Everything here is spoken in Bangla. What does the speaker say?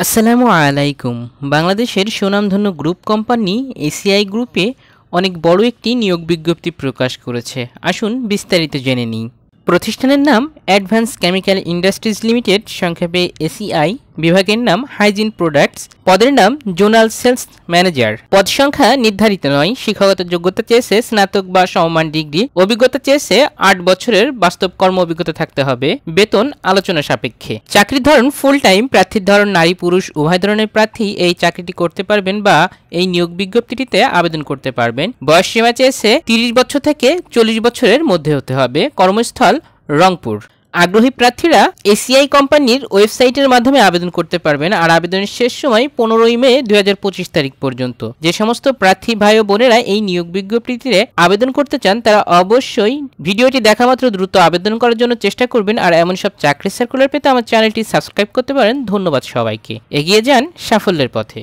আসসালামু আলাইকুম। বাংলাদেশের সুনামধন্য গ্রুপ কোম্পানি এসিআই গ্রুপে অনেক বড় একটি নিয়োগ বিজ্ঞপ্তি প্রকাশ করেছে। আসুন বিস্তারিত জেনে নিই। প্রতিষ্ঠানের নাম অ্যাডভান্স কেমিক্যাল ইন্ডাস্ট্রিজ লিমিটেড, সংক্ষেপে এসিআই। বিভাগের নাম হাইজিন প্রোডাক্টস। পদের নাম জোনাল সেলস ম্যানেজার। পদ সংখ্যা নির্ধারিত নয়। শিক্ষাগত যোগ্যতা চেয়েছে স্নাতক বা সমমান ডিগ্রি। অভিজ্ঞতা চেয়েছে 8 বছরের বাস্তব কর্ম অভিজ্ঞতা থাকতে হবে। বেতন আলোচনা সাপেক্ষে। চাকরির ধরন ফুল টাইম। প্রার্থীর ধরন নারী পুরুষ উভয় ধরনের প্রার্থী এই চাকরিটি করতে পারবেন বা এই নিয়োগ বিজ্ঞপ্তিটিতে আবেদন করতে পারবেন। বয়স সীমা চেয়েছে 30 বছর থেকে 40 বছরের মধ্যে হতে হবে। কর্মস্থল রংপুর। আগ্রহী প্রার্থীরা এসিআই কোম্পানির ওয়েবসাইটের মাধ্যমে আবেদন করতে পারবেন। আর আবেদনের শেষ সময় 15ই মে 2025 তারিখ পর্যন্ত। যে সমস্ত প্রার্থী ভাই ও বোনেরা এই নিয়োগ বিজ্ঞপ্তিতে আবেদন করতে চান তারা অবশ্যই ভিডিওটি দেখা মাত্র দ্রুত আবেদন করার জন্য চেষ্টা করবেন। আর এমন সব চাকরি সার্কুলার পেতে আমার চ্যানেলটি সাবস্ক্রাইব করতে পারেন। ধন্যবাদ সবাইকে। এগিয়ে যান সাফল্যের পথে।